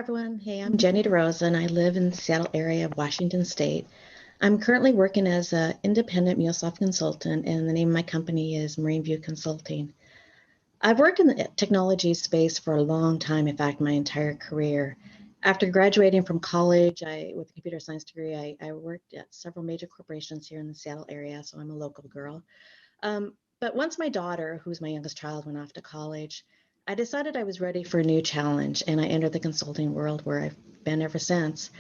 everyone. Hey, I'm Jenny DeRosa, and I live in the Seattle area of Washington State. I'm currently working as an independent MuleSoft consultant, and the name of my company is Marine View Consulting. I've worked in the technology space for a long time, in fact, my entire career. After graduating from college with a computer science degree, I worked at several major corporations here in the Seattle area, so I'm a local girl. But once my daughter, who's my youngest child, went off to college, I decided I was ready for a new challenge, and I entered the consulting world where I've been ever since.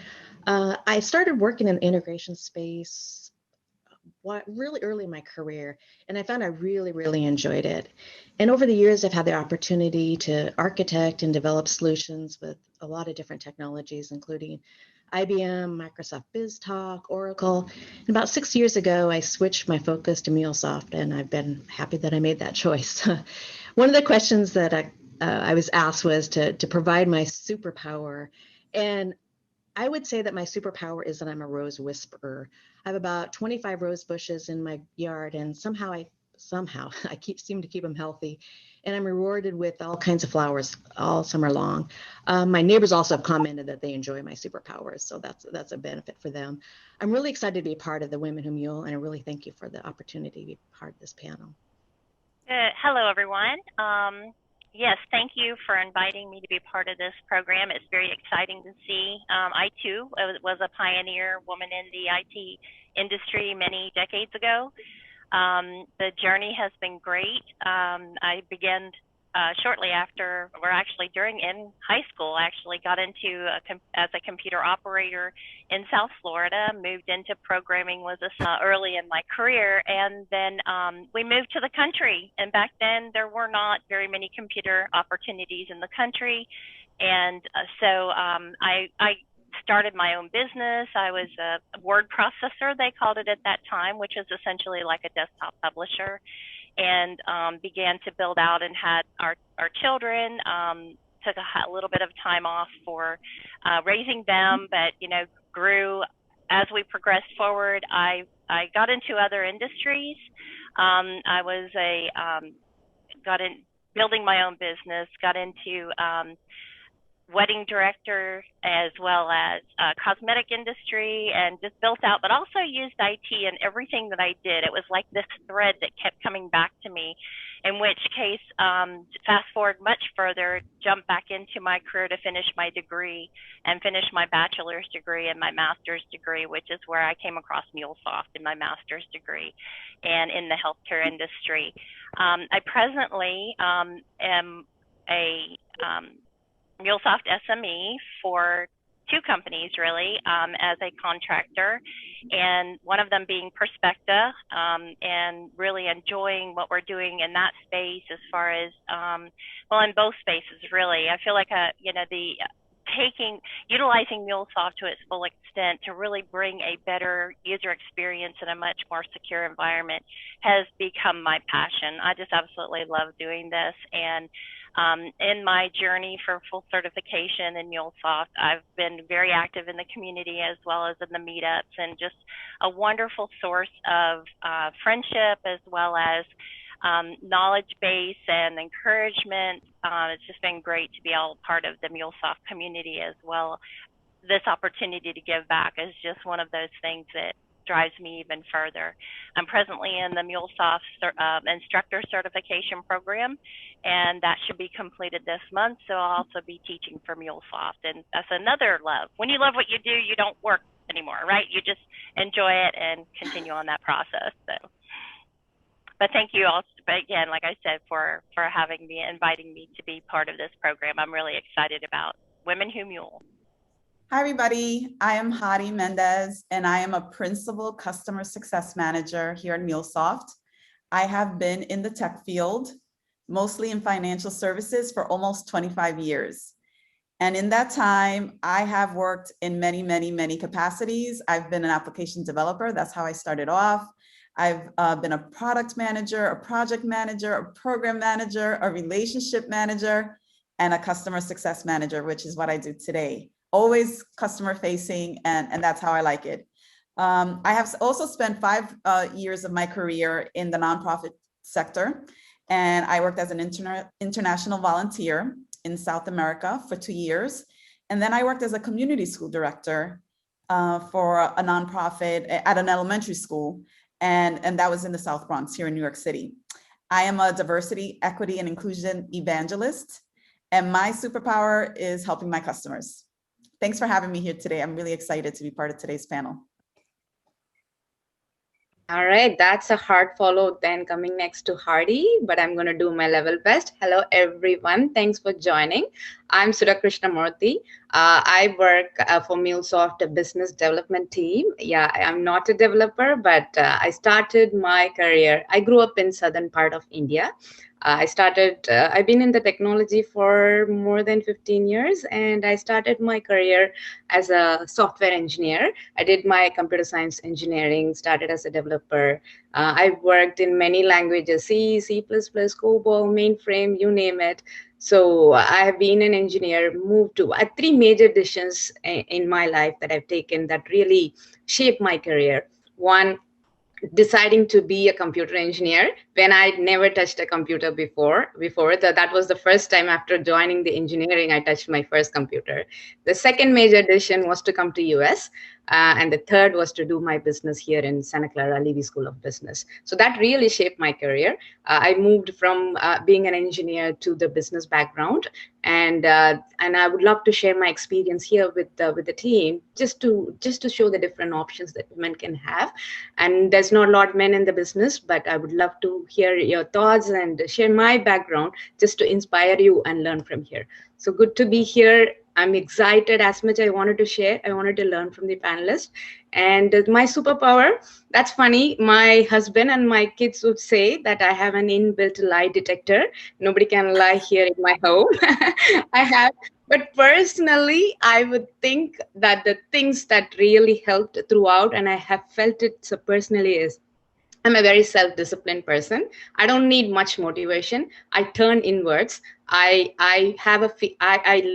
I started working in the integration space really early in my career, and I found I really enjoyed it. And over the years, I've had the opportunity to architect and develop solutions with a lot of different technologies, including IBM, Microsoft BizTalk, Oracle. And about 6 years ago, I switched my focus to MuleSoft, and I've been happy that I made that choice. One of the questions that I was asked was to provide my superpower. And I would say that my superpower is that I'm a rose whisperer. I have about 25 rose bushes in my yard, and somehow I seem to keep them healthy, and I'm rewarded with all kinds of flowers all summer long. My neighbors also have commented that they enjoy my superpowers, so that's a benefit for them. I'm really excited to be a part of the Women Who Mule, and I really thank you for the opportunity to be part of this panel. Hello, everyone. Yes, thank you for inviting me to be part of this program. It's very exciting to see. I, too, was a pioneer woman in the IT industry many decades ago. The journey has been great. I began shortly after, or actually in high school, I actually got into as a computer operator in South Florida, moved into programming was early in my career, and then we moved to the country. And back then there were not very many computer opportunities in the country. And so I started my own business. I was a word processor, they called it at that time, which is essentially like a desktop publisher, and began to build out and had our children. Took a little bit of time off for raising them, but grew as we progressed forward. I got into other industries. I was got in building my own business, got into wedding director as well as cosmetic industry, and just built out, but also used IT in everything that I did. It was like this thread that kept coming back to me, in which case, fast forward much further, jump back into my career to finish my degree and finish my bachelor's degree and my master's degree, which is where I came across MuleSoft in my master's degree and in the healthcare industry. I presently am a MuleSoft SME for two companies, really, as a contractor, and one of them being Perspecta, and really enjoying what we're doing in that space as far as, well, in both spaces, really. I feel like, utilizing MuleSoft to its full extent to really bring a better user experience in a much more secure environment has become my passion. I just absolutely love doing this. And in my journey for full certification in MuleSoft, I've been very active in the community as well as in the meetups, and just a wonderful source of friendship as well as knowledge base and encouragement. It's just been great to be all part of the MuleSoft community as well. This opportunity to give back is just one of those things that drives me even further. I'm presently in the MuleSoft instructor certification program, and that should be completed this month. So I'll also be teaching for MuleSoft, and that's another love. When you love what you do, you don't work anymore, right? You just enjoy it and continue on that process. So, but thank you all again, like I said, for inviting me to be part of this program. I'm really excited about Women Who Mule. Hi, everybody. I am Hadi Mendez, and I am a Principal Customer Success Manager here at MuleSoft. I have been in the tech field, mostly in financial services, for almost 25 years. And in that time, I have worked in many capacities. I've been an application developer. That's how I started off. I've been a product manager, a project manager, a program manager, a relationship manager, and a customer success manager, which is what I do today. Always customer facing, and that's how I like it. I have also spent 5 years of my career in the nonprofit sector, and I worked as an international volunteer in South America for 2 years. And then I worked as a community school director for a nonprofit at an elementary school. And that was in the South Bronx here in New York City. I am a diversity, equity, and inclusion evangelist. And my superpower is helping my customers. Thanks for having me here today. I'm really excited to be part of today's panel. All right, that's a hard follow then coming next to Hardy, but I'm going to do my level best. Hello, everyone. Thanks for joining. I'm Sudha Krishnamurthy. I work for MuleSoft, a business development team. Yeah, I'm not a developer, but I started my career. I grew up in southern part of India. I've been in the technology for more than 15 years, and I started my career as a software engineer. I did my computer science engineering, started as a developer. I worked in many languages, C, C++, COBOL, mainframe, you name it. So I have been an engineer, moved to three major decisions in my life that I've taken that really shaped my career. One, deciding to be a computer engineer when I'd never touched a computer before. That was the first time after joining the engineering I touched my first computer. The second major decision was to come to US, and the third was to do my business here in Santa Clara Levy School of Business. So that really shaped my career. I moved from being an engineer to the business background, and I would love to share my experience here with the team, just to show the different options that women can have. And there's not a lot of men in the business, but I would love to hear your thoughts and share my background just to inspire you and learn from here. So good to be here. I'm excited as much. I wanted to share. I wanted to learn from the panelists. And my superpower, that's funny. My husband and my kids would say that I have an inbuilt lie detector. Nobody can lie here in my home. I have. But personally, I would think that the things that really helped throughout, and I have felt it so personally, is I'm a very self-disciplined person. I don't need much motivation. I turn inwards. I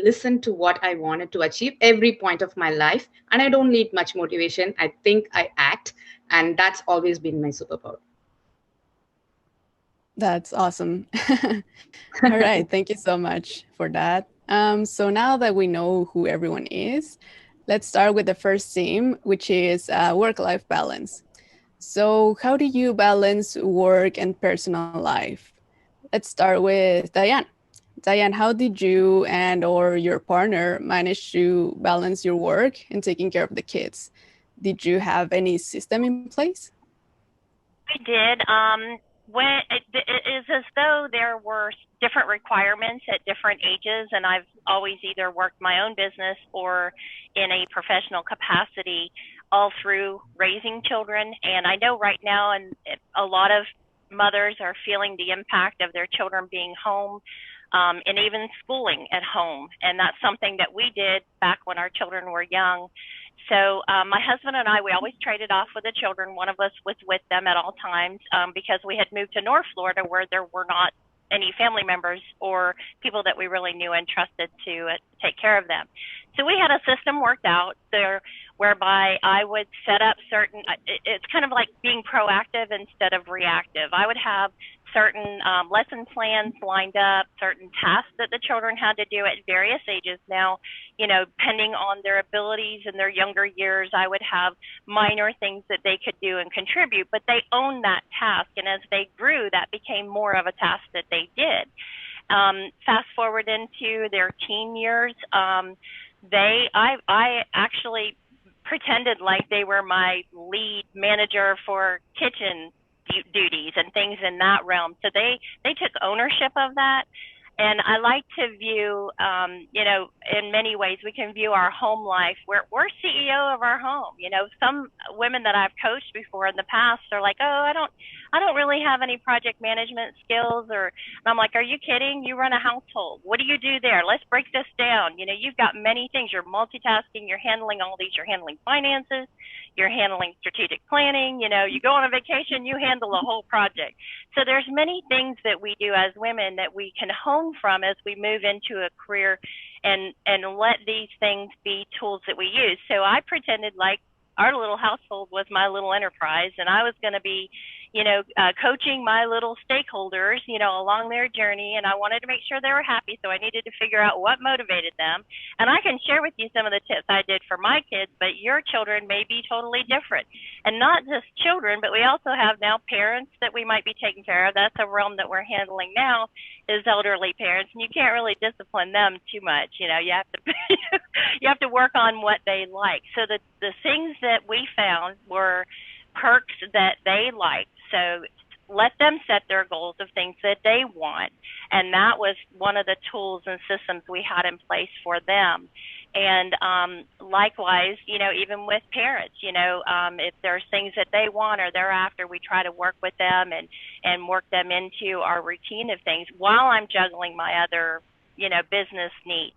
listen to what I wanted to achieve every point of my life, and I don't need much motivation. I think, I act, and that's always been my superpower. That's awesome. All right, thank you so much for that. So now that we know who everyone is, let's start with the first theme, which is work-life balance. So how do you balance work and personal life? Let's start with Diane. Diane, how did you and or your partner manage to balance your work and taking care of the kids? Did you have any system in place? I did. When it is as though there were different requirements at different ages, and I've always either worked my own business or in a professional capacity all through raising children. And I know right now, and a lot of mothers are feeling the impact of their children being home, and even schooling at home. And that's something that we did back when our children were young. So my husband and I, we always traded off with the children. One of us was with them at all times because we had moved to North Florida where there were not any family members or people that we really knew and trusted to take care of them. So we had a system worked out there whereby I would set up certain, it's kind of like being proactive instead of reactive. I would have certain lesson plans lined up, certain tasks that the children had to do at various ages. Now, you know, depending on their abilities in their younger years, I would have minor things that they could do and contribute, but they owned that task. And as they grew, that became more of a task that they did. Fast forward into their teen years, I actually pretended like they were my lead manager for kitchen duties and things in that realm. So they took ownership of that. And I like to view, you know, in many ways, we can view our home life. We're CEO of our home. You know, some women that I've coached before in the past are like, oh, I don't really have any project management skills. And I'm like, are you kidding? You run a household. What do you do there? Let's break this down. You know, you've got many things. You're multitasking. You're handling all these. You're handling finances. You're handling strategic planning. You know, you go on a vacation, you handle a whole project. So there's many things that we do as women that we can hone from as we move into a career and let these things be tools that we use. So I pretended like our little household was my little enterprise, and I was going to be, coaching my little stakeholders, along their journey, and I wanted to make sure they were happy. So I needed to figure out what motivated them. And I can share with you some of the tips I did for my kids, but your children may be totally different. And not just children, but we also have now parents that we might be taking care of. That's a realm that we're handling now, is elderly parents, and you can't really discipline them too much. You have to you have to work on what they like. So the things that we found were perks that they liked. So let them set their goals of things that they want. And that was one of the tools and systems we had in place for them. And likewise, even with parents, if there's things that they want or they're after, we try to work with them and work them into our routine of things while I'm juggling my other, business needs.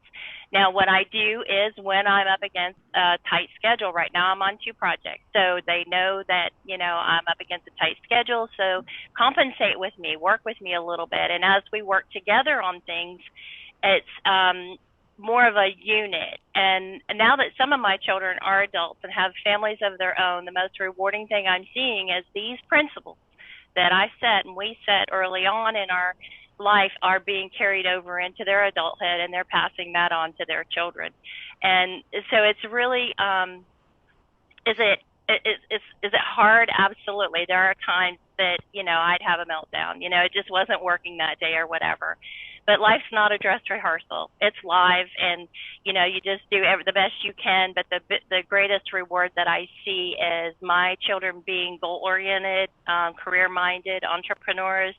Now, what I do is when I'm up against a tight schedule, right now I'm on 2 projects. So they know that, I'm up against a tight schedule. So compensate with me, work with me a little bit. And as we work together on things, it's more of a unit. And now that some of my children are adults and have families of their own, the most rewarding thing I'm seeing is these principles that I set and we set early on in our life are being carried over into their adulthood, and they're passing that on to their children. And so it's really, is it hard? Absolutely. There are times that, I'd have a meltdown, it just wasn't working that day or whatever. But life's not a dress rehearsal. It's live, and, you just do the best you can. But the greatest reward that I see is my children being goal-oriented, career-minded entrepreneurs.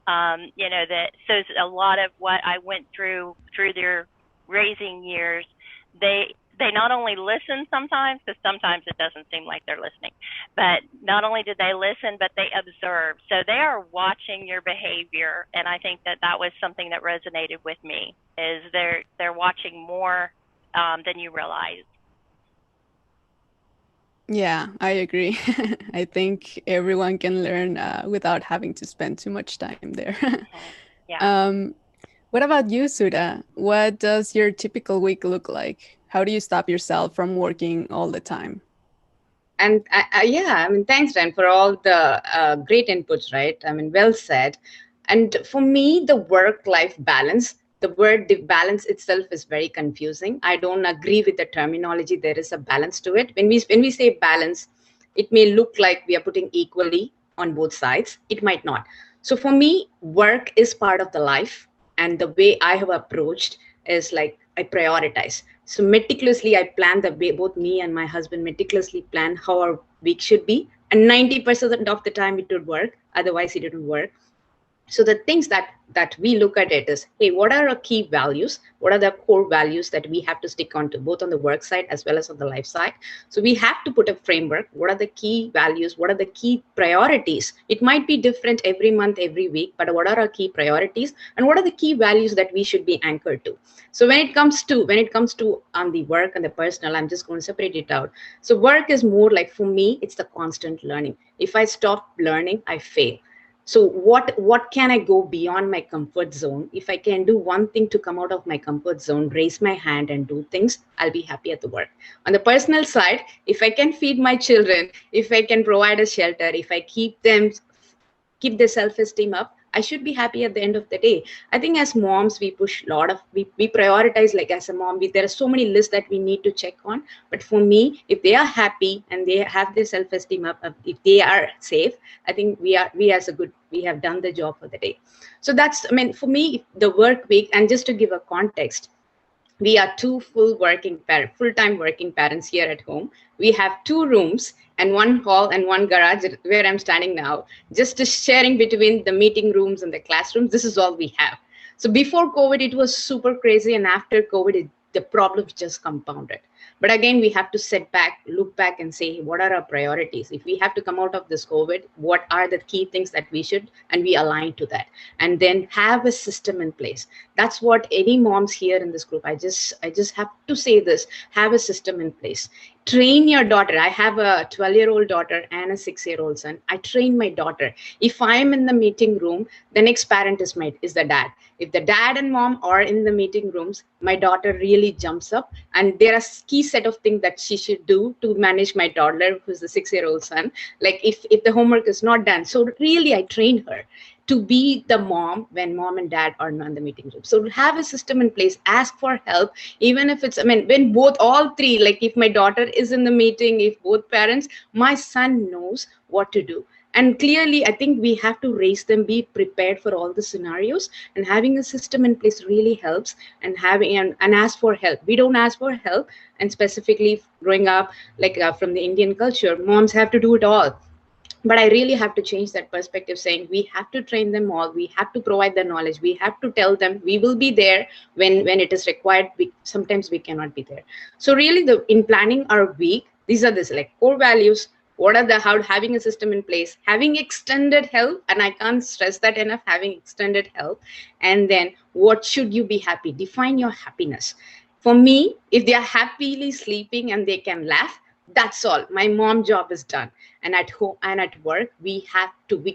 So a lot of what I went through their raising years, they not only listen sometimes, because sometimes it doesn't seem like they're listening, but not only did they listen, but they observe. So they are watching your behavior, and I think that was something that resonated with me, is they're watching more than you realize. Yeah, I agree. I think everyone can learn without having to spend too much time there. Yeah. What about you, Sudha? What does your typical week look like? How do you stop yourself from working all the time? And thanks, Dan, for all the great inputs, right? Well said. And for me, the work-life balance, the word balance itself is very confusing. I don't agree with the terminology. There is a balance to it. When we say balance, it may look like we are putting equally on both sides. It might not. So for me, work is part of the life. And the way I have approached is like I prioritize. So meticulously, I plan the way, both me and my husband meticulously plan how our week should be. And 90% of the time it would work. Otherwise, it didn't work. So the things that we look at it is, hey, what are our key values? What are the core values that we have to stick on to, both on the work side as well as on the life side? So we have to put a framework. What are the key values? What are the key priorities? It might be different every month, every week, but what are our key priorities? And what are the key values that we should be anchored to? So when it comes to on the work and the personal, I'm just going to separate it out. So work is more like, for me, it's the constant learning. If I stop learning, I fail. So what can I go beyond my comfort zone? If I can do one thing to come out of my comfort zone, raise my hand and do things, I'll be happy at the work. On the personal side, if I can feed my children, if I can provide a shelter, if I keep their self-esteem up, I should be happy at the end of the day. I think as moms, we push a lot of, we prioritize, like as a mom, there are so many lists that we need to check on. But for me, if they are happy and they have their self-esteem up, if they are safe, I think we have done the job for the day. So that's, for me, the work week, and just to give a context, we are two full-time working parents here at home. We have 2 rooms and 1 hall and 1 garage where I'm standing now, just sharing between the meeting rooms and the classrooms. This is all we have. So before COVID, it was super crazy. And after COVID, the problems just compounded. But again, we have to look back and say, what are our priorities? If we have to come out of this COVID, what are the key things that we should, and we align to that, and then have a system in place. That's what any moms here in this group, I just have to say this: have a system in place. Train your daughter. I have a 12-year-old daughter and a 6-year-old son. I train my daughter. If I'm in the meeting room, the next parent is the dad. If the dad and mom are in the meeting rooms, my daughter really jumps up, and there are key set of things that she should do to manage my toddler, who's the 6-year-old son. Like if the homework is not done, so really I train her to be the mom when mom and dad are not in the meeting room. So have a system in place, ask for help, even if it's, I mean, when both, all three, like if my daughter is in the meeting, if both parents, my son knows what to do. And clearly, I think we have to raise them, be prepared for all the scenarios, and having a system in place really helps. And having and ask for help. We don't ask for help, and specifically growing up, like from the Indian culture, moms have to do it all. But I really have to change that perspective, saying we have to train them all, we have to provide the knowledge, we have to tell them we will be there when it is required. Sometimes we cannot be there. So really, in planning our week, these are this like core values. What are the, how, having a system in place, having extended help, and I can't stress that enough, having extended help. And then what should you be happy, define your happiness. For me, if they are happily sleeping and they can laugh, that's all. My mom job is done. And at home and at work, we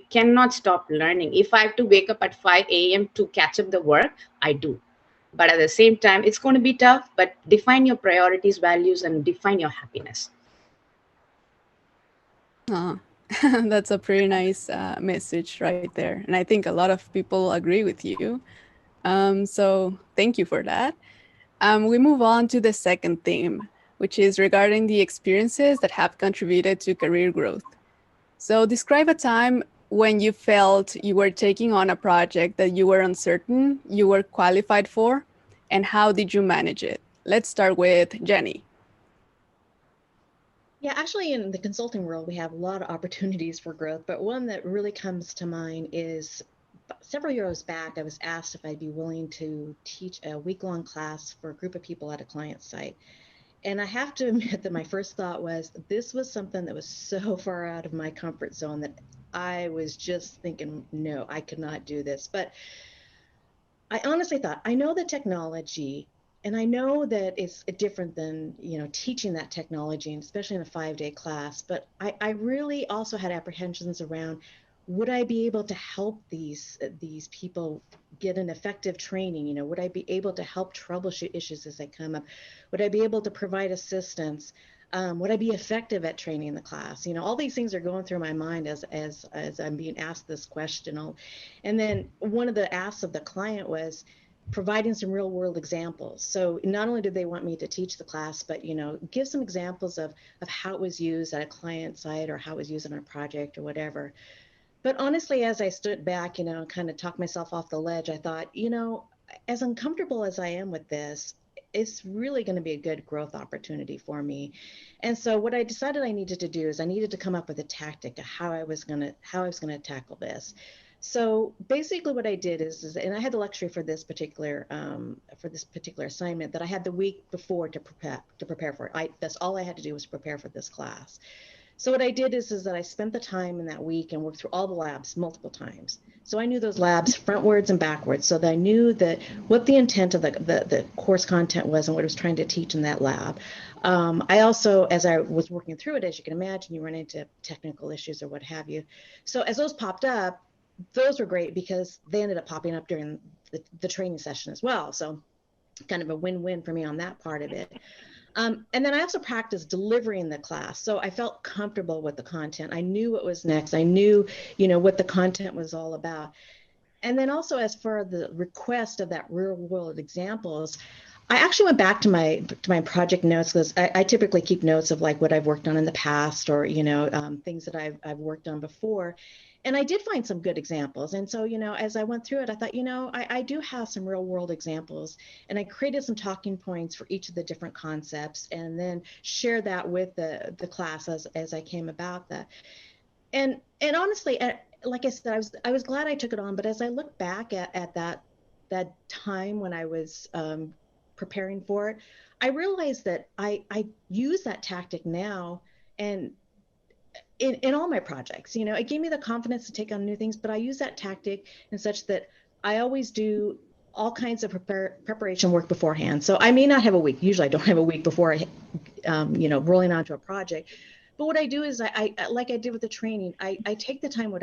cannot stop learning. If I have to wake up at 5 a.m. to catch up the work, I do. But at the same time, it's going to be tough, but define your priorities, values, and define your happiness. That's a pretty nice message right there. And I think a lot of people agree with you. So thank you for that. We move on to the second theme, which is regarding the experiences that have contributed to career growth. So describe a time when you felt you were taking on a project that you were uncertain you were qualified for, and how did you manage it? Let's start with Jenny. Yeah, actually, in the consulting world, we have a lot of opportunities for growth, but one that really comes to mind is several years back, I was asked if I'd be willing to teach a week-long class for a group of people at a client site. And I have to admit that my first thought was, this was something that was so far out of my comfort zone that I was just thinking, no, I could not do this. But I honestly thought, I know the technology, and I know that it's different than, teaching that technology, and especially in a 5-day class. But I really also had apprehensions around, would I be able to help these people get an effective training? Would I be able to help troubleshoot issues as they come up? Would I be able to provide assistance? Would I be effective at training the class? All these things are going through my mind as I'm being asked this question. And then one of the asks of the client was providing some real world examples. So not only did they want me to teach the class, but give some examples of how it was used at a client site, or how it was used on a project or whatever. But honestly, as I stood back, kind of talked myself off the ledge, I thought, as uncomfortable as I am with this, it's really going to be a good growth opportunity for me. And so what I decided I needed to do is I needed to come up with a tactic of how I was going to tackle this. So basically what I did is and I had the luxury for this particular assignment that I had the week before to prepare for it. That's all I had to do was prepare for this class. So what I did is that I spent the time in that week and worked through all the labs multiple times. So I knew those labs frontwards and backwards, so that I knew that what the intent of the course content was and what I was trying to teach in that lab. I also, as I was working through it, as you can imagine, you run into technical issues or what have you. So as those popped up, those were great because they ended up popping up during the training session as well. So kind of a win-win for me on that part of it. And then I also practiced delivering the class. So I felt comfortable with the content. I knew what was next. I knew, what the content was all about. And then also, as for the request of that real world examples, I actually went back to my project notes, because I typically keep notes of like what I've worked on in the past, or, things that I've worked on before. And I did find some good examples. And so, as I went through it, I thought, I do have some real world examples, and I created some talking points for each of the different concepts, and then shared that with the class as I came about that. And honestly, like I said, I was glad I took it on. But as I look back at that time when I was preparing for it, I realized that I use that tactic now, and in all my projects. It gave me the confidence to take on new things, but I use that tactic in such that I always do all kinds of preparation work beforehand. So I may not have a week. Usually I don't have a week before, rolling onto a project. But what I do is I like I did with the training, I take the time what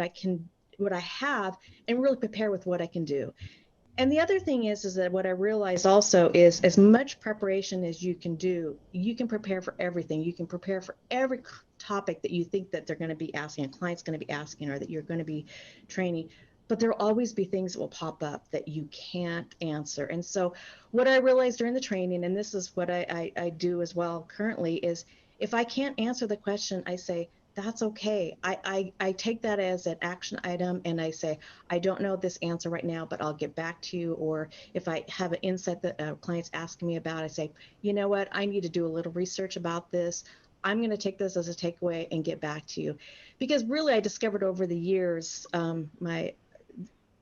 I have and really prepare with what I can do. And the other thing is that what I realized also is as much preparation as you can do, you can prepare for everything. You can prepare for every topic that you think that they're going to be asking, a client's going to be asking, or that you're going to be training. But there will always be things that will pop up that you can't answer. And so what I realized during the training, and this is what I do as well currently, is if I can't answer the question, I say, that's okay. I take that as an action item and I say, I don't know this answer right now, but I'll get back to you. Or if I have an insight that a client's asking me about, I say, you know what, I need to do a little research about this. I'm going to take this as a takeaway and get back to you. Because really I discovered over the years, my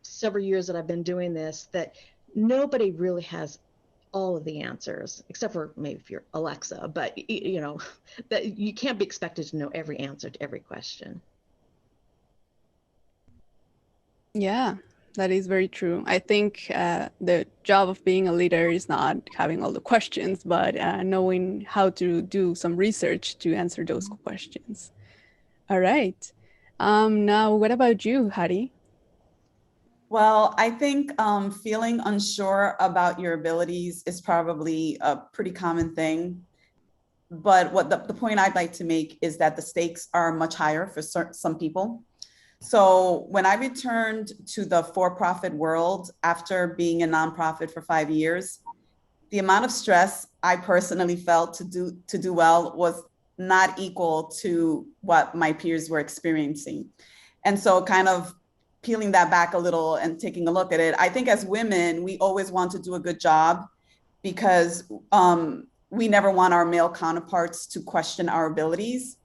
several years that I've been doing this, that nobody really has all of the answers, except for maybe if you're Alexa, but that you can't be expected to know every answer to every question. Yeah, that is very true. I think the job of being a leader is not having all the questions, but knowing how to do some research to answer those questions. All right. Now, what about you, Hari? Well, I think feeling unsure about your abilities is probably a pretty common thing. But what the point I'd like to make is that the stakes are much higher for some people. So when I returned to the for-profit world after being a nonprofit for 5 years, the amount of stress I personally felt to do well was not equal to what my peers were experiencing. And so kind of peeling that back a little and taking a look at it, I think as women, we always want to do a good job because we never want our male counterparts to question our abilities.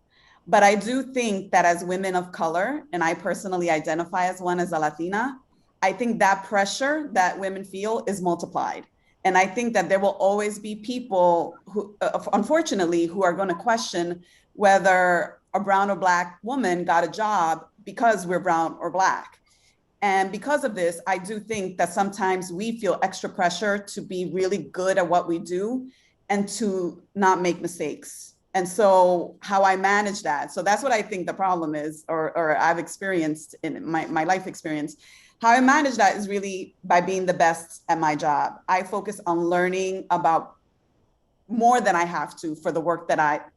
But I do think that as women of color, and I personally identify as one, as a Latina, I think that pressure that women feel is multiplied. And I think that there will always be people who, unfortunately, who are going to question whether a brown or Black woman got a job because we're brown or Black. And because of this, I do think that sometimes we feel extra pressure to be really good at what we do and to not make mistakes. And so how I manage that, so that's what I think the problem is, or I've experienced in my life experience. How I manage that is really by being the best at my job. I focus on learning about more than I have to for the work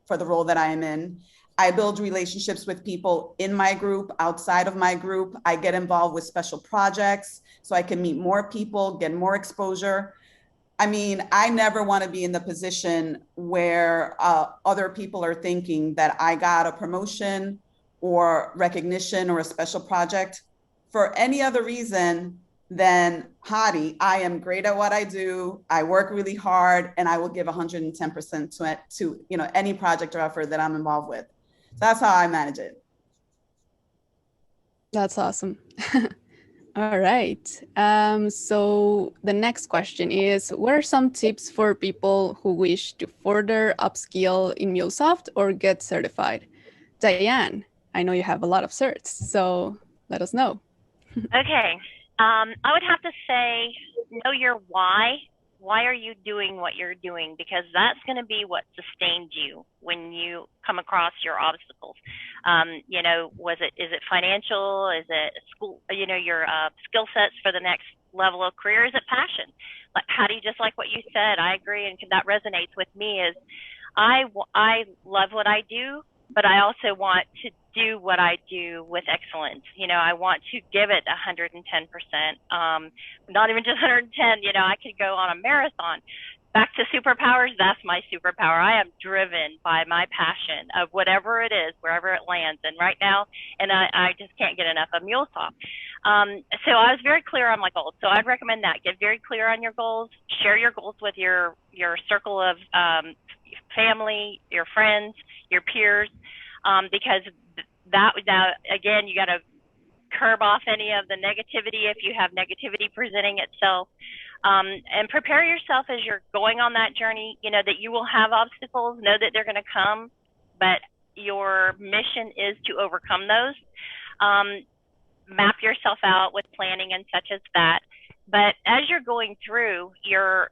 for the role that I am in. I build relationships with people in my group, outside of my group. I get involved with special projects so I can meet more people, get more exposure. I mean, I never want to be in the position where other people are thinking that I got a promotion or recognition or a special project for any other reason than, Hadi, I am great at what I do. I work really hard and I will give 110% to any project or effort that I'm involved with. So that's how I manage it. That's awesome. All right. So the next question is, what are some tips for people who wish to further upskill in MuleSoft or get certified? Diane, I know you have a lot of certs, so let us know. Okay. I would have to say, know your why. Why are you doing what you're doing? Because that's going to be what sustains you when you come across your obstacles. Is it financial? Is it school? Your skill sets for the next level of career? Is it passion? Like, how do you, just like what you said, I agree, and that resonates with me, is I love what I do, but I also want to do what I do with excellence. I want to give it 110%, not even just 110, I could go on a marathon. Back to superpowers, that's my superpower. I am driven by my passion of whatever it is, wherever it lands. And right now, I just can't get enough of MuleSoft. So I was very clear on my goals. So I'd recommend that. Get very clear on your goals. Share your goals with your circle of family, your friends, your peers, because now, again, you got to curb off any of the negativity if you have negativity presenting itself, and prepare yourself as you're going on that journey, that you will have obstacles, know that they're going to come, but your mission is to overcome those. Map yourself out with planning and such as that, But as you're going through your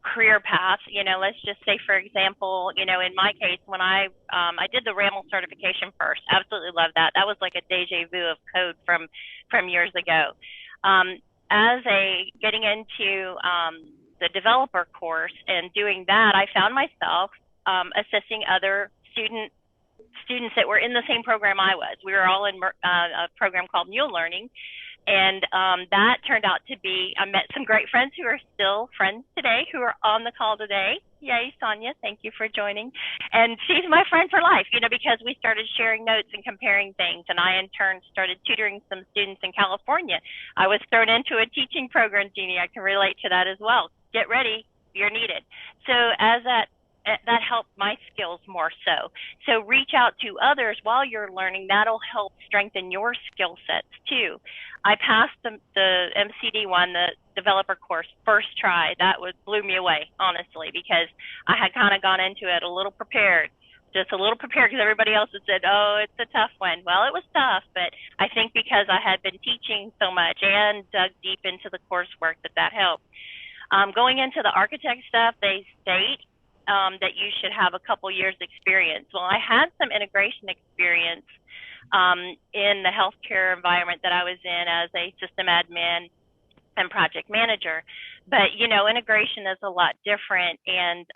career path, you know, let's just say, for example, you know, in my case, when I did the RAML certification first, absolutely love that. That was like a deja vu of code from years ago. As a getting into the developer course and doing that, I found myself assessing other students that were in the same program I was. We were all in a program called Mule Learning. And that turned out to be, I met some great friends who are still friends today, who are on the call today. Yay, Sanjna, thank you for joining. And she's my friend for life, you know, because we started sharing notes and comparing things. And I, in turn, started tutoring some students in California. I was thrown into a teaching program, Jeannie. I can relate to that as well. Get ready, you're needed. So as that helped my skills more so. So reach out to others while you're learning. That'll help strengthen your skill sets too. I passed the MCD one, the developer course, first try. That blew me away, honestly, because I had kind of gone into it a little prepared, just a little prepared, because everybody else had said, oh, it's a tough one. Well, it was tough, but I think because I had been teaching so much and dug deep into the coursework that helped. Going into the architect stuff, they state that you should have a couple years experience. Well, I had some integration experience in the healthcare environment that I was in as a system admin and project manager. But, you know, integration is a lot different. And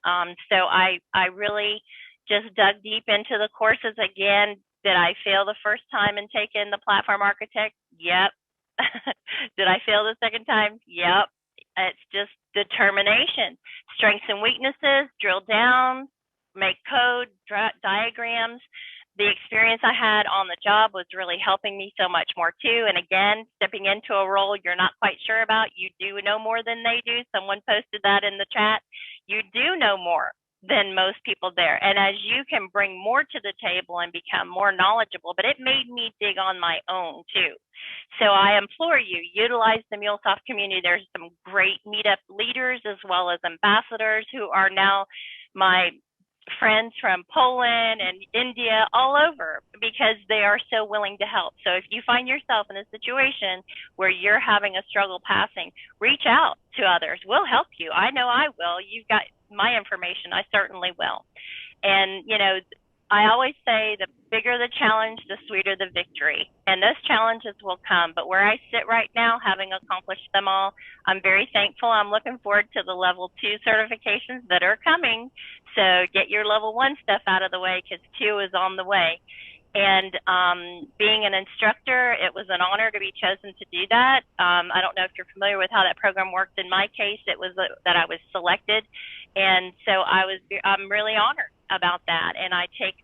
so I really just dug deep into the courses again. Did I fail the first time in taking the platform architect? Yep. Did I fail the second time? Yep. It's just determination, strengths and weaknesses, drill down, make code, diagrams. The experience I had on the job was really helping me so much more too. And again, stepping into a role you're not quite sure about, you do know more than they do. Someone posted that in the chat. You do know more than most people there. And as you can bring more to the table and become more knowledgeable, but it made me dig on my own too. So I implore you, utilize the MuleSoft community. There's some great Meetup leaders as well as ambassadors who are now my friends from Poland and India, all over, because they are so willing to help. So if you find yourself in a situation where you're having a struggle passing, reach out to others. We'll help you. I know I will. You've got my information. I certainly will. And, you know, I always say the bigger the challenge, the sweeter the victory. And those challenges will come. But where I sit right now, having accomplished them all, I'm very thankful. I'm looking forward to the level 2 certifications that are coming. So get your level 1 stuff out of the way, because 2 is on the way. And being an instructor, it was an honor to be chosen to do that. I don't know if you're familiar with how that program worked. In my case, it was that I was selected. And so I'm really honored about that. And I take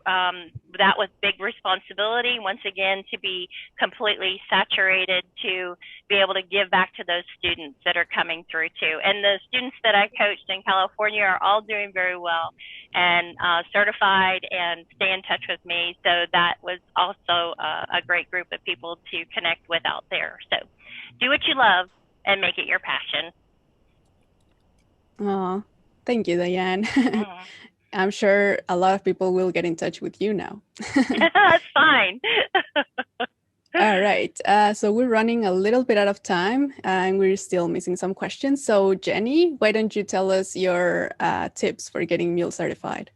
that with big responsibility, once again, to be completely saturated to be able to give back to those students that are coming through too. And the students that I coached in California are all doing very well and certified and stay in touch with me. So that was also a great group of people to connect with out there. So do what you love and make it your passion. Oh, thank you, Diane. I'm sure a lot of people will get in touch with you now. That's fine. All right. So we're running a little bit out of time and we're still missing some questions. So Jenny, why don't you tell us your tips for getting Mule certified?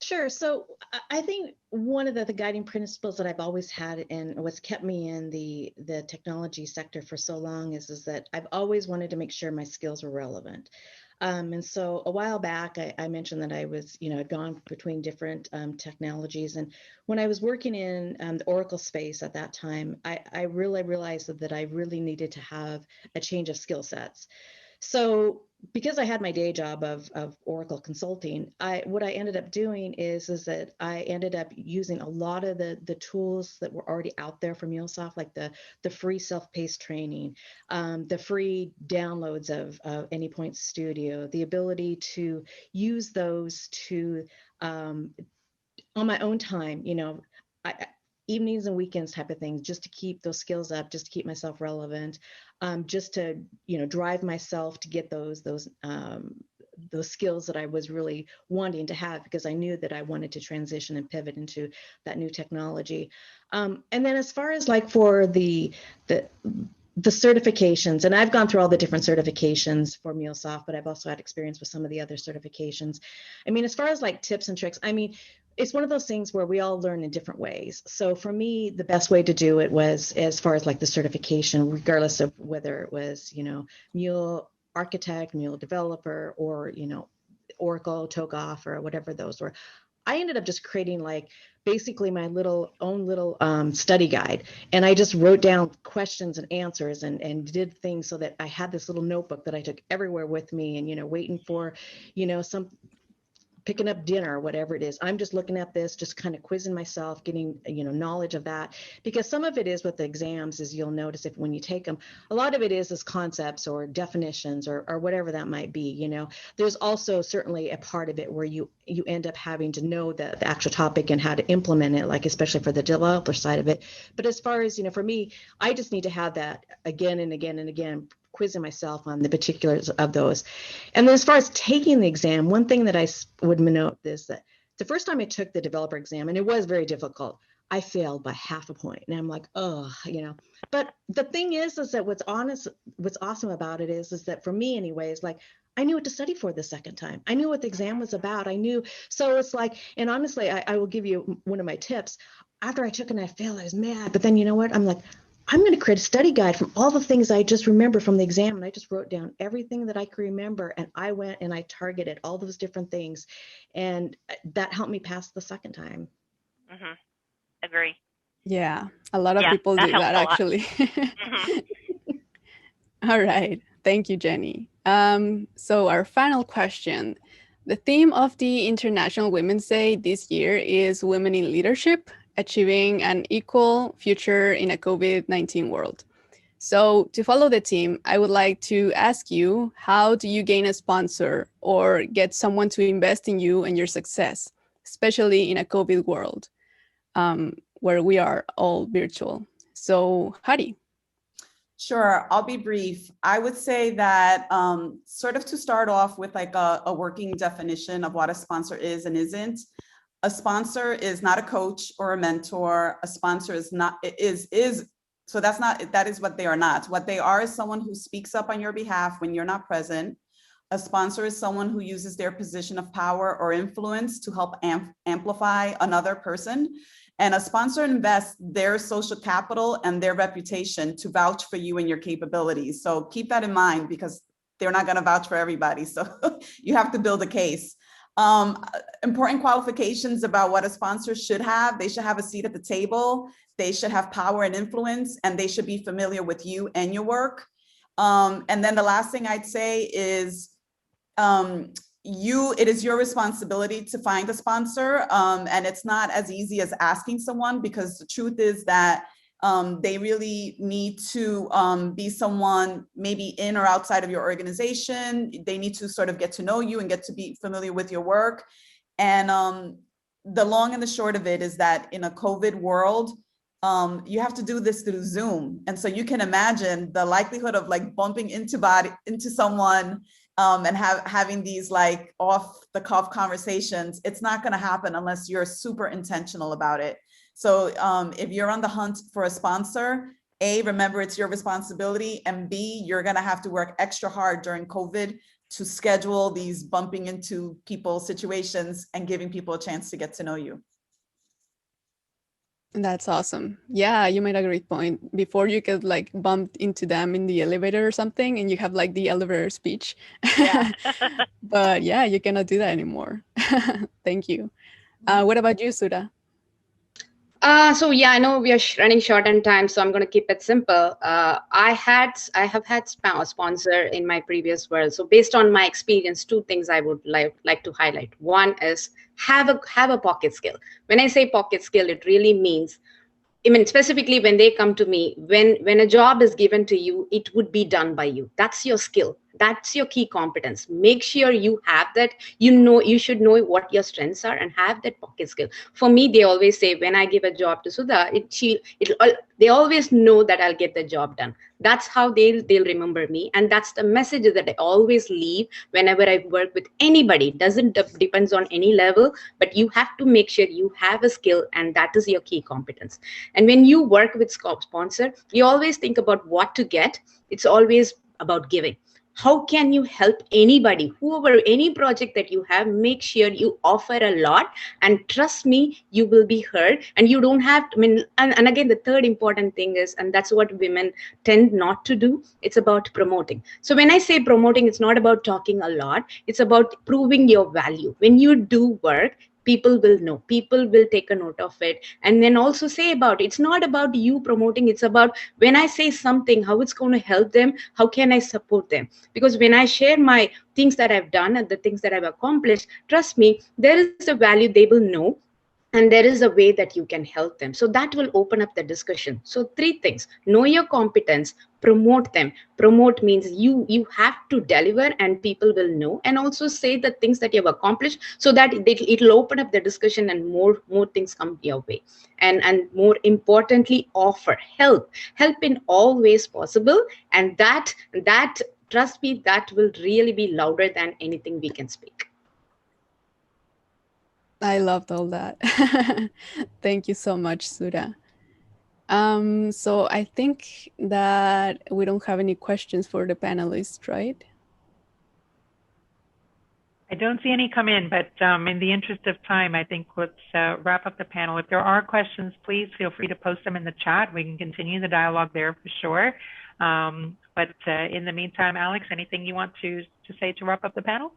Sure. So I think one of the guiding principles that I've always had and what's kept me in the technology sector for so long is that I've always wanted to make sure my skills were relevant. And so a while back, I mentioned that I was, had gone between different technologies. And when I was working in the Oracle space at that time, I really realized that I really needed to have a change of skill sets. So because I had my day job of Oracle consulting, what I ended up doing is that I ended up using a lot of the tools that were already out there from MuleSoft, like the free self-paced training, the free downloads of Anypoint Studio, the ability to use those to, on my own time, evenings and weekends type of things, just to keep those skills up, just to keep myself relevant, just to, drive myself to get those skills that I was really wanting to have, because I knew that I wanted to transition and pivot into that new technology. And then as far as like for the the certifications, and I've gone through all the different certifications for MuleSoft, but I've also had experience with some of the other certifications. I mean, as far as like tips and tricks, I mean, it's one of those things where we all learn in different ways. So for me, the best way to do it was as far as like the certification, regardless of whether it was, Mule architect, Mule developer, or, Oracle, TOGAF, or whatever those were. I ended up just creating like basically my own little study guide. And I just wrote down questions and answers and did things so that I had this little notebook that I took everywhere with me and, waiting for, some picking up dinner or whatever it is. I'm just looking at this, just kind of quizzing myself, getting, knowledge of that, because some of it is with the exams, is you'll notice if when you take them, a lot of it is concepts or definitions or whatever that might be. There's also certainly a part of it where you end up having to know the actual topic and how to implement it, like especially for the developer side of it. But as far as, for me, I just need to have that again and again and again, quizzing myself on the particulars of those. And then as far as taking the exam, one thing that I would note is that the first time I took the developer exam, and it was very difficult, I failed by half a point. And I'm like, oh, but the thing is that what's awesome about it is that for me anyways, like I knew what to study for the second time. I knew what the exam was about. I knew. So it's like, and honestly, I will give you one of my tips. After I took it and I failed, I was mad. But then you know what? I'm like, I'm going to create a study guide from all the things I just remember from the exam. And I just wrote down everything that I could remember. And I went and I targeted all those different things. And that helped me pass the second time. Mm-hmm. Agree. Yeah, a lot of people do that actually. All right. Thank you, Jenny. So our final question. The theme of the International Women's Day this year is Women in Leadership, Achieving an Equal Future in a COVID-19 World. So to follow the theme, I would like to ask you, how do you gain a sponsor or get someone to invest in you and your success, especially in a COVID world where we are all virtual? So Hari. Sure, I'll be brief. I would say that sort of to start off with like a working definition of what a sponsor is and isn't. A sponsor is not a coach or a mentor. A sponsor is not, that is what they are not. What they are is someone who speaks up on your behalf when you're not present. A sponsor is someone who uses their position of power or influence to help amplify another person. And a sponsor invests their social capital and their reputation to vouch for you and your capabilities. So keep that in mind, because they're not going to vouch for everybody. So you have to build a case. Important qualifications about what a sponsor should have. They should have a seat at the table. They should have power and influence, and they should be familiar with you and your work. And then the last thing I'd say is it is your responsibility to find a sponsor. And it's not as easy as asking someone, because the truth is that they really need to be someone maybe in or outside of your organization. They need to sort of get to know you and get to be familiar with your work. And the long and the short of it is that in a COVID world, you have to do this through Zoom. And so you can imagine the likelihood of like bumping into someone and having these like off the cuff conversations. It's not going to happen unless you're super intentional about it. So if you're on the hunt for a sponsor, A, remember it's your responsibility, and B, you're going to have to work extra hard during COVID to schedule these bumping into people situations and giving people a chance to get to know you. That's awesome. Yeah, you made a great point. Before you could like bump into them in the elevator or something and you have like the elevator speech. Yeah. But yeah, you cannot do that anymore. Thank you. What about you, Sudha? So yeah, I know we are running short on time, so I'm going to keep it simple. I have had a sponsor in my previous world. So based on my experience, two things I would like to highlight. One is have a pocket skill. When I say pocket skill, it really means, I mean, specifically when they come to me, when a job is given to you, it would be done by you. That's your skill. That's your key competence. Make sure you have that. You should know what your strengths are and have that pocket skill. For me, they always say when I give a job to Sudha, they always know that I'll get the job done. That's how they'll remember me, and that's the message that I always leave whenever I work with anybody. It doesn't depends on any level, but you have to make sure you have a skill, and that is your key competence. And when you work with sponsor, you always think about what to get. It's always about giving. How can you help anybody, whoever, any project that you have? Make sure you offer a lot, and trust me, you will be heard. And you don't have to, and again, the third important thing is, and that's what women tend not to do, it's about promoting. So when I say promoting, it's not about talking a lot, it's about proving your value. When you do work, people will know, people will take a note of it, and then also say about it. It's not about you promoting, it's about when I say something, how it's going to help them, how can I support them. Because when I share my things that I've done and the things that I've accomplished, trust me, there is a value they will know, and there is a way that you can help them. So that will open up the discussion. So 3 things: know your competence, promote them. Promote means you have to deliver, and people will know, and also say the things that you have accomplished, so that it'll open up the discussion and more things come your way. And more importantly, offer help in all ways possible. And that trust me, that will really be louder than anything we can speak. I loved all that. Thank you so much, Sudha. So I think that we don't have any questions for the panelists, right? I don't see any come in, but in the interest of time, I think let's wrap up the panel. If there are questions, please feel free to post them in the chat. We can continue the dialogue there for sure. But in the meantime, Alex, anything you want to say to wrap up the panel?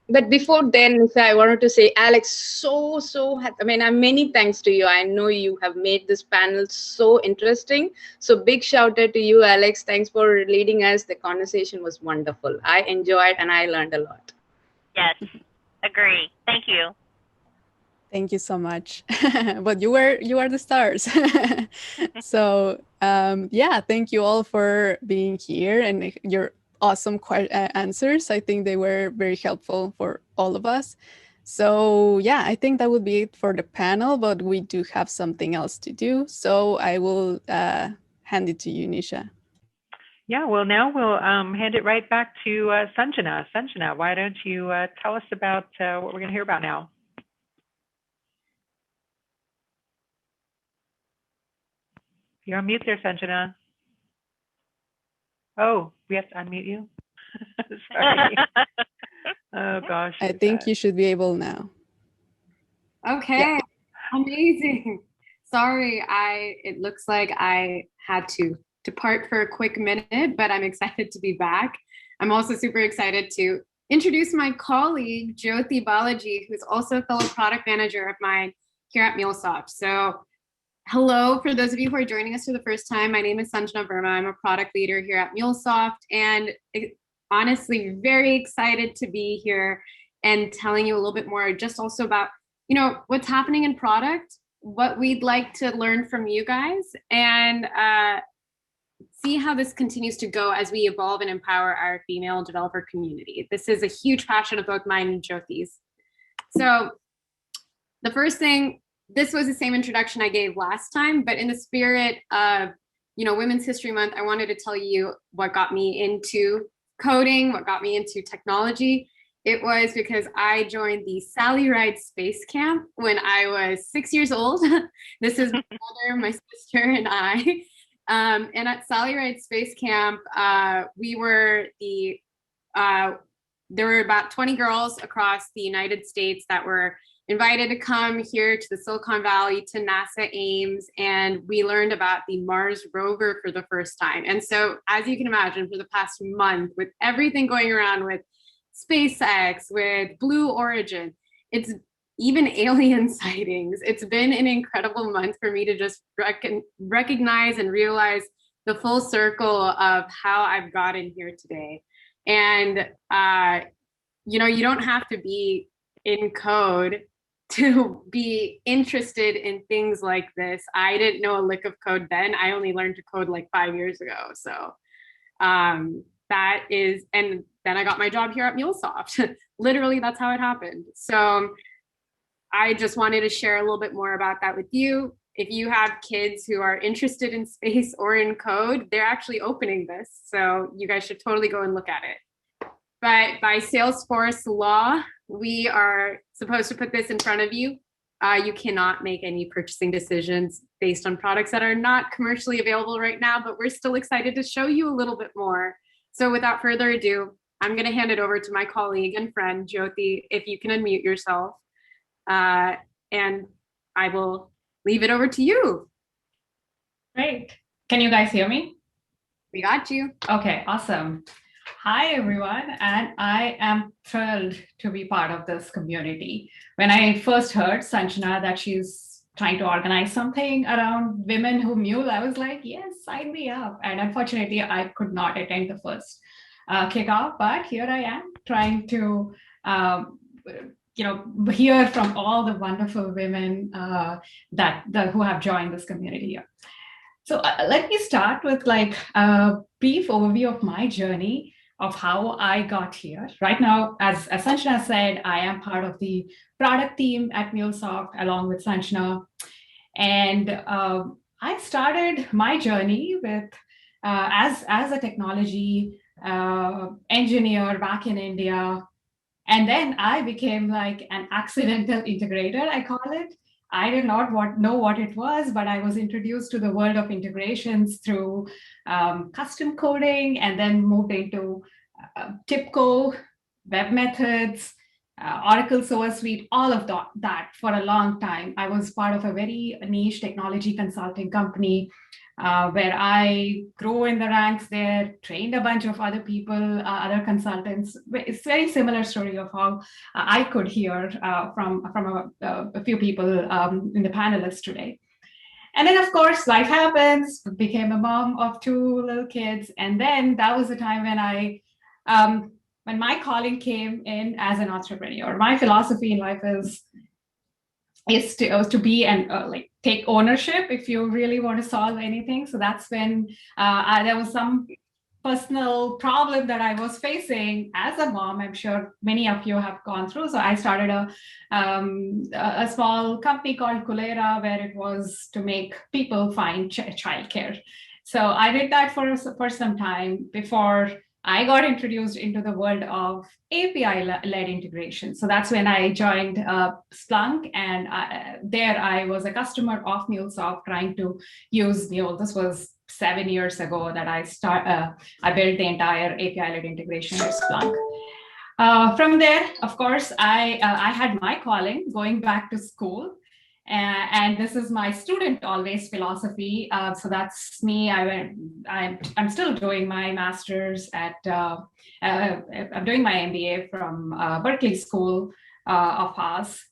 But before then, I wanted to say, Alex, many thanks to you. I know you have made this panel so interesting. So big shout out to you, Alex. Thanks for leading us. The conversation was wonderful. I enjoyed and I learned a lot. Yes, agree. Thank you. Thank you so much. But you are the stars. So yeah, thank you all for being here and your awesome answers. I think they were very helpful for all of us. So yeah, I think that would be it for the panel, but we do have something else to do. So I will hand it to you, Nisha. Yeah, well, now we'll hand it right back to Sanjna. Sanjna, why don't you tell us about what we're going to hear about now? You're on mute there, Sanjna. Oh, we have to unmute you? Sorry. Oh, gosh. I think you should be able now. Okay, yeah. Amazing. Sorry, it looks like I had to depart for a quick minute, but I'm excited to be back. I'm also super excited to introduce my colleague, Jyoti Balaji, who's also a fellow product manager of mine here at MuleSoft. So hello, for those of you who are joining us for the first time, my name is Sanjna Verma. I'm a product leader here at MuleSoft, and honestly, very excited to be here and telling you a little bit more just also about, what's happening in product, what we'd like to learn from you guys, and see how this continues to go as we evolve and empower our female developer community. This is a huge passion of both mine and Jyoti's. So the first thing, this was the same introduction I gave last time, but in the spirit of, Women's History Month, I wanted to tell you what got me into coding, what got me into technology. It was because I joined the Sally Ride Space Camp when I was 6 years old. This is my mother, my sister, and I. And at Sally Ride Space Camp, there were about 20 girls across the United States that were invited to come here to the Silicon Valley to NASA Ames, and we learned about the Mars rover for the first time. And so, as you can imagine, for the past month, with everything going around with SpaceX, with Blue Origin, it's even alien sightings. It's been an incredible month for me to just recognize and realize the full circle of how I've gotten here today. And, you don't have to be in code to be interested in things like this. I didn't know a lick of code then. I only learned to code like 5 years ago. So that's then I got my job here at MuleSoft. Literally, that's how it happened. So I just wanted to share a little bit more about that with you. If you have kids who are interested in space or in code, they're actually opening this. So you guys should totally go and look at it. But by Salesforce law, we are supposed to put this in front of you. You cannot make any purchasing decisions based on products that are not commercially available right now, but we're still excited to show you a little bit more. So without further ado, I'm going to hand it over to my colleague and friend, Jyoti, if you can unmute yourself. And I will leave it over to you. Great. Can you guys hear me? We got you. Okay, awesome. Hi, everyone, and I am thrilled to be part of this community. When I first heard Sanjna that she's trying to organize something around women who mule, I was like, yes, sign me up. And unfortunately, I could not attend the first kickoff, but here I am trying to hear from all the wonderful women who have joined this community here. So let me start with like a brief overview of my journey of how I got here. Right now, as Sanjna said, I am part of the product team at MuleSoft along with Sanjna. And I started my journey with as a technology engineer back in India. And then I became like an accidental integrator, I call it. I did not know what it was, but I was introduced to the world of integrations through custom coding, and then moved into TIBCO, web methods, Oracle SOA Suite, all of that for a long time. I was part of a very niche technology consulting company where I grew in the ranks there, trained a bunch of other people, other consultants. It's a very similar story of how I could hear from a few people in the panelists today. And then, of course, life happens, became a mom of 2 little kids. And then that was the time when my calling came in as an entrepreneur. My philosophy in life is to be and take ownership if you really want to solve anything. So that's when there was some personal problem that I was facing as a mom. I'm sure many of you have gone through. So I started a small company called Kulera, where it was to make people find childcare. So I did that for some time before I got introduced into the world of API-led integration. So that's when I joined Splunk, and there I was a customer of MuleSoft trying to use Mule. This was 7 years ago that I built the entire API-led integration with Splunk. From there, of course, I had my calling going back to school. And this is my student always philosophy. So that's me. I'm still doing my master's I'm doing my MBA from Berkeley School of Arts.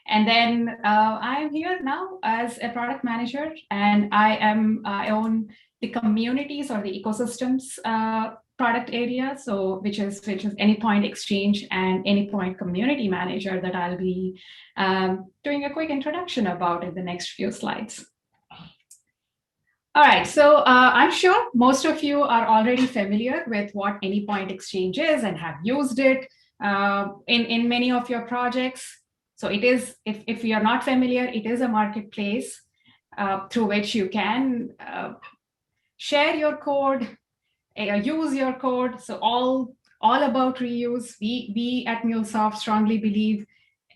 And then I'm here now as a product manager, and I own the communities or the ecosystems product area, so which is Anypoint Exchange and Anypoint Community Manager that I'll be doing a quick introduction about in the next few slides. All right, so I'm sure most of you are already familiar with what Anypoint Exchange is and have used it in many of your projects. So it is, if you're not familiar, it is a marketplace through which you can share your code, use your code. So all about reuse. We at MuleSoft strongly believe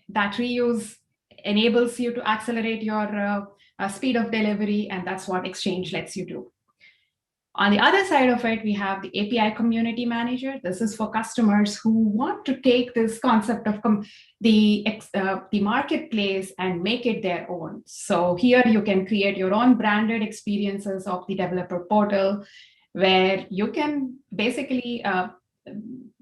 that reuse enables you to accelerate your speed of delivery, and that's what Exchange lets you do. On the other side of it, we have the API Community Manager. This is for customers who want to take this concept of the marketplace and make it their own. So here you can create your own branded experiences of the developer portal, where you can basically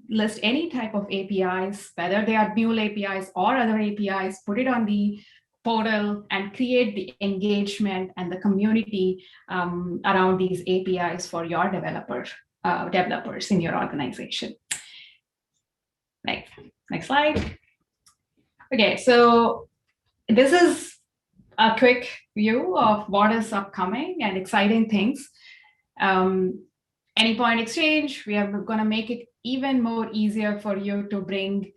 list any type of APIs, whether they are Mule APIs or other APIs, put it on the portal and create the engagement and the community around these APIs for your developers in your organization. Next slide. Okay, so this is a quick view of what is upcoming and exciting things. Anypoint Exchange, we are going to make it even more easier for you to bring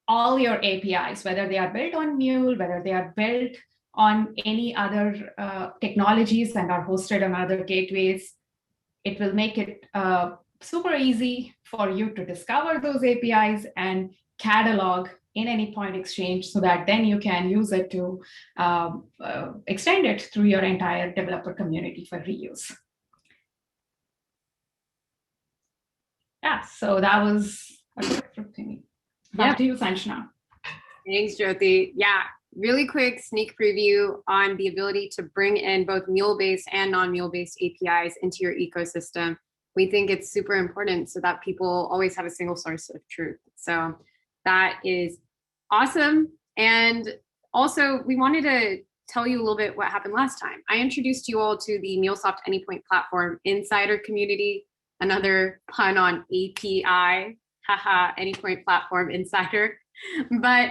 all your APIs, whether they are built on Mule, whether they are built on any other technologies and are hosted on other gateways. It will make it super easy for you to discover those APIs and catalog in any point exchange so that then you can use it to extend it through your entire developer community for reuse. Yeah, so that was a quick thing. Back to you, Sanjna. Thanks, Jyoti. Yeah, really quick sneak preview on the ability to bring in both Mule-based and non-Mule-based APIs into your ecosystem. We think it's super important so that people always have a single source of truth. So that is awesome. And also, we wanted to tell you a little bit what happened last time. I introduced you all to the MuleSoft Anypoint Platform Insider Community, another pun on API, haha, Anypoint Platform Insider. But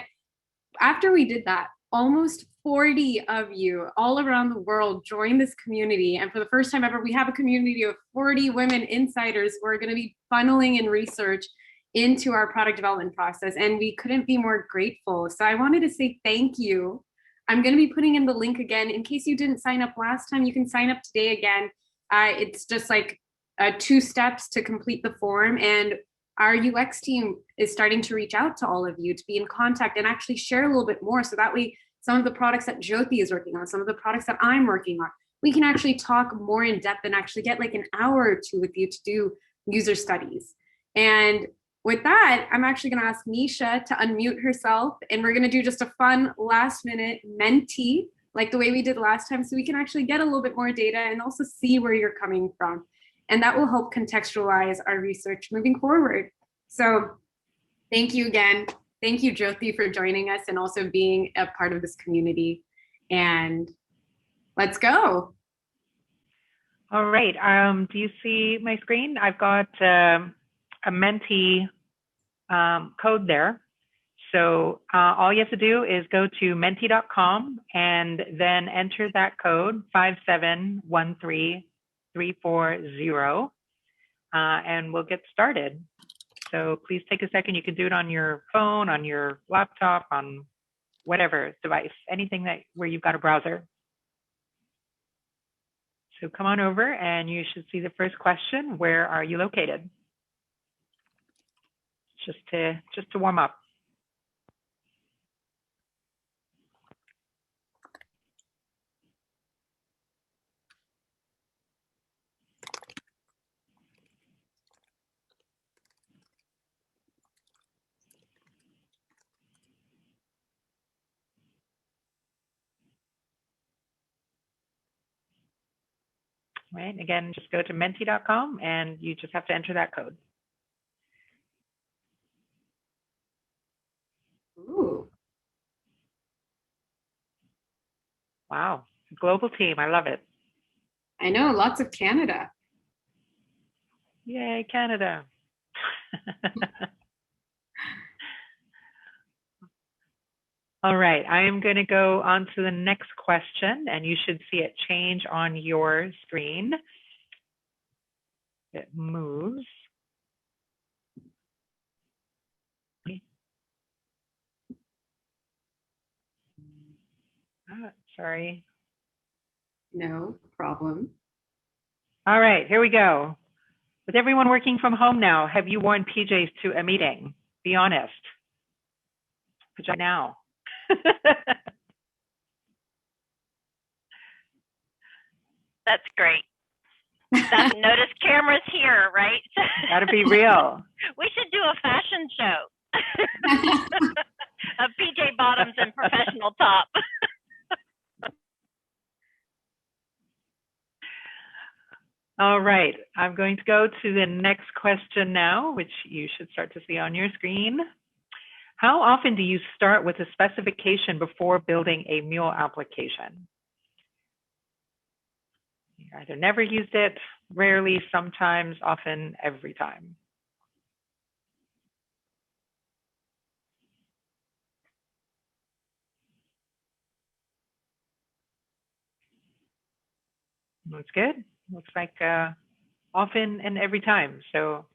after we did that, almost 40 of you all around the world joined this community. And for the first time ever, we have a community of 40 women insiders who are going to be funneling in research into our product development process. And we couldn't be more grateful. So I wanted to say thank you. I'm going to be putting in the link again. In case you didn't sign up last time, you can sign up today again. It's just like 2 steps to complete the form. And our UX team is starting to reach out to all of you to be in contact and actually share a little bit more. So that way, some of the products that Jyoti is working on, some of the products that I'm working on, we can actually talk more in depth and actually get like an hour or 2 with you to do user studies. And with that, I'm actually going to ask Nisha to unmute herself, and we're going to do just a fun last minute Menti, like the way we did last time, so we can actually get a little bit more data and also see where you're coming from. And that will help contextualize our research moving forward. So thank you again. Thank you, Jyoti, for joining us and also being a part of this community. And let's go. All right. Do you see my screen? I've got a Menti code there. So all you have to do is go to menti.com and then enter that code 5713340, and we'll get started. So please take a second. You can do it on your phone, on your laptop, on whatever device, anything that where you've got a browser. So come on over and you should see the first question. Where are you located? Just to warm up. Right, again, just go to menti.com and you just have to enter that code. Ooh. Wow, global team, I love it. I know, lots of Canada. Yay, Canada. All right, I am going to go on to the next question, and you should see it change on your screen. It moves. Sorry. No problem. All right, here we go. With everyone working from home now, have you worn PJs to a meeting? Be honest. Pajama now. That's great. Notice cameras here, right? Gotta be real. We should do a fashion show of PJ bottoms and professional top. All right, I'm going to go to the next question now, which you should start to see on your screen. How often do you start with a specification before building a Mule application? You either never used it, rarely, sometimes, often, every time. That's good. Looks like often and every time. So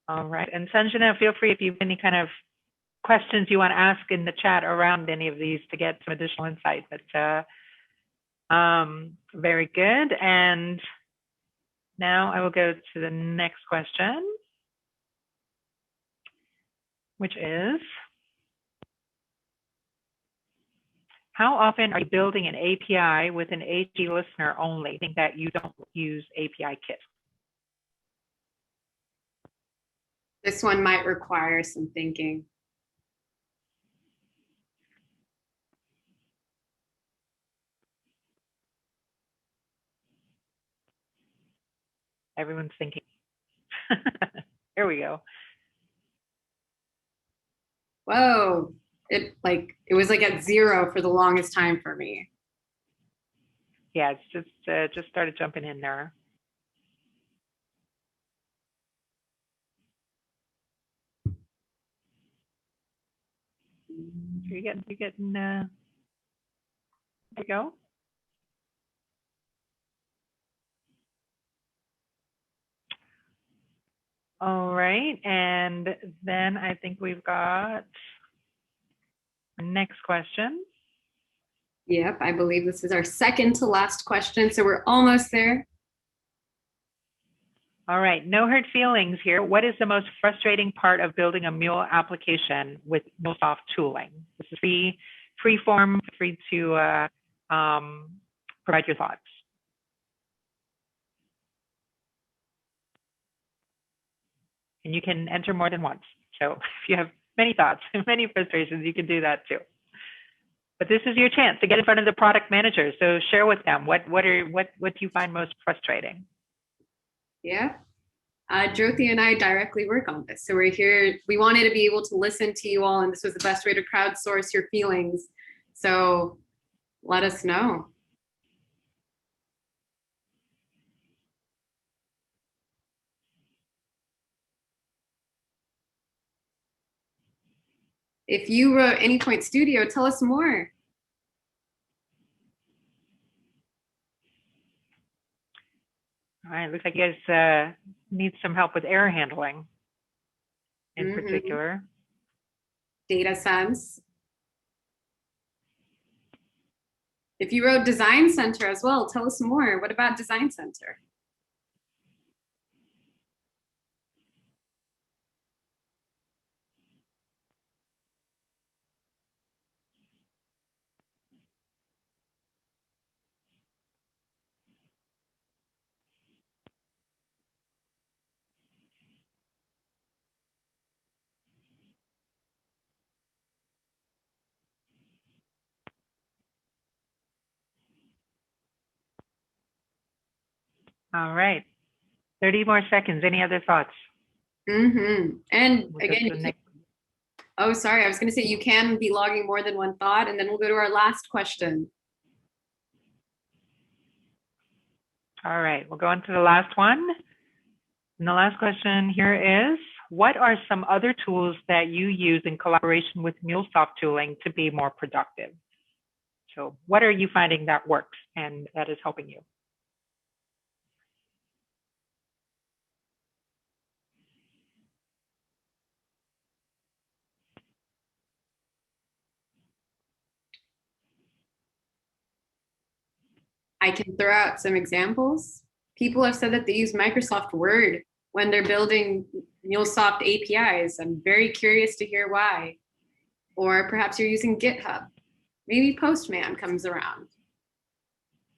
All right. And Sanjna, feel free if you have any kind of questions you want to ask in the chat around any of these to get some additional insight. But very good. And now I will go to the next question, which is, how often are you building an API with an AG listener only? I think that you don't use API Kit. This one might require some thinking. Everyone's thinking. Here we go. Whoa, it was like at 0 for the longest time for me. Yeah, it's just started jumping in there. You're getting there you go. All right, and then I think we've got next question. Yep, I believe this is our second to last question, so we're almost there. All right, no hurt feelings here. What is the most frustrating part of building a Mule application with MuleSoft tooling? This is free form, free to provide your thoughts. And you can enter more than once. So if you have many thoughts, many frustrations, you can do that too. But this is your chance to get in front of the product manager. So share with them what do you find most frustrating? Yeah, Jyoti and I directly work on this. So we're here, we wanted to be able to listen to you all, and this was the best way to crowdsource your feelings. So let us know. If you wrote Anypoint Studio, tell us more. All right, looks like you guys need some help with error handling in particular. Data sense. If you wrote Design Center as well, tell us more. What about Design Center? All right, 30 more seconds. Any other thoughts? And again, oh, sorry, I was going to say you can be logging more than one thought, and then we'll go to our last question. All right, we'll go on to the last one. And the last question here is, what are some other tools that you use in collaboration with MuleSoft tooling to be more productive? So what are you finding that works and that is helping you? I can throw out some examples. People have said that they use Microsoft Word when they're building MuleSoft APIs. I'm very curious to hear why. Or perhaps you're using GitHub. Maybe Postman comes around.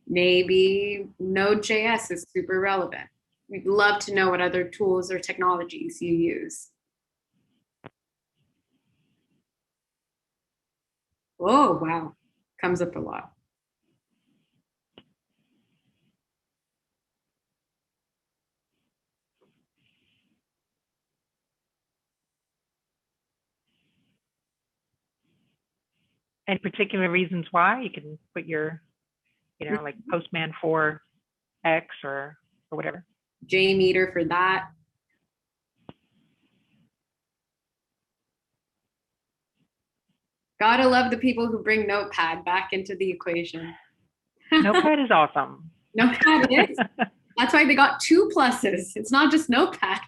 Maybe Node.js is super relevant. We'd love to know what other tools or technologies you use. Oh, wow, comes up a lot. Any particular reasons why? You can put your, like Postman for X or whatever. JMeter for that. Gotta love the people who bring Notepad back into the equation. Notepad is awesome. Notepad is. That's why they got 2 pluses. It's not just Notepad.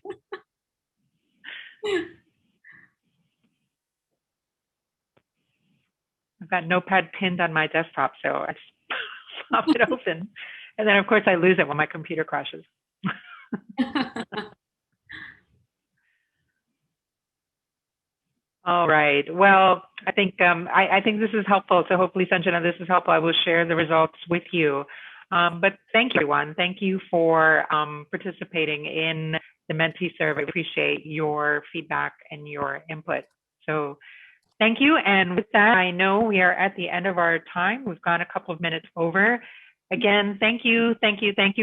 I've got Notepad pinned on my desktop, so I just pop it open. And then, of course, I lose it when my computer crashes. All right. Well, I think this is helpful. So hopefully, Sanjna, this is helpful. I will share the results with you. But thank you, everyone. Thank you for participating in the Mentee survey. I appreciate your feedback and your input. So thank you. And with that, I know we are at the end of our time. We've gone a couple of minutes over. Again, thank you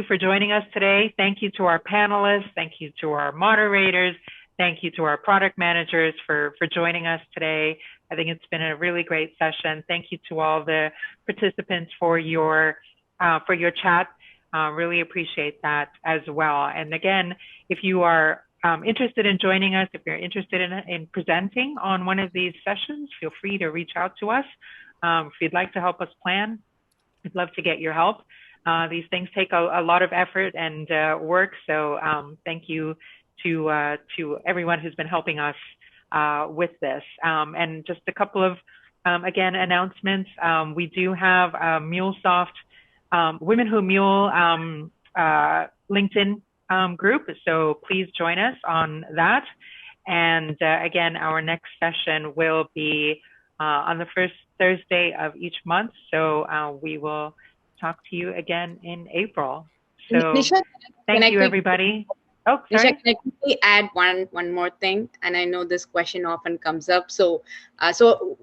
for joining us today. Thank you to our panelists. Thank you to our moderators. Thank you to our product managers for joining us today. I think it's been a really great session. Thank you to all the participants for your chat. Really appreciate that as well. And again, if you are interested in joining us, if you're interested in presenting on one of these sessions, feel free to reach out to us. If you'd like to help us plan, we'd love to get your help. These things take a lot of effort and work, so thank you to everyone who's been helping us with this. And just a couple of, again, announcements. We do have a MuleSoft Women Who Mule LinkedIn group, so please join us on that. And again, our next session will be on the first Thursday of each month, so we will talk to you again in April. So Nisha, thank you, everybody. Oh, sorry. Nisha, can I quickly add one more thing? And I know this question often comes up. So,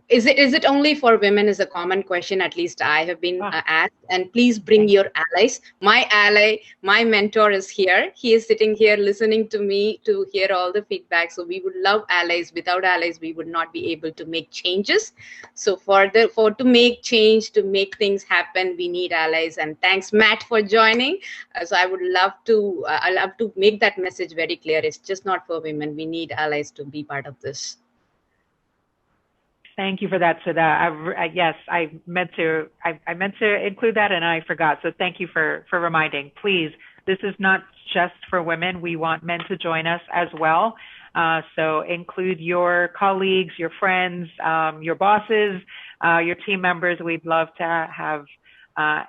is it only for women? Is a common question. At least I have been asked. And please bring your allies. My ally, my mentor is here. He is sitting here listening to me to hear all the feedback. So we would love allies. Without allies, we would not be able to make changes. So to make change, to make things happen, we need allies. And thanks, Matt, for joining. So I would love to make that message very clear. It's just not for women. We need allies to be part of this. Thank you for that, Sudha. Yes, I meant to include that and I forgot. So thank you for reminding. Please, this is not just for women. We want men to join us as well. So include your colleagues, your friends, your bosses, your team members. We'd love to have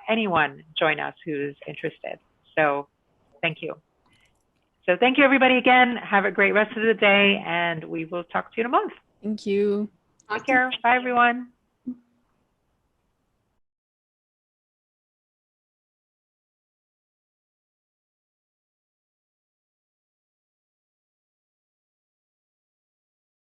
anyone join us who's interested. So thank you. So thank you, everybody, again. Have a great rest of the day, and we will talk to you in a month. Thank you. Take care. Bye, everyone.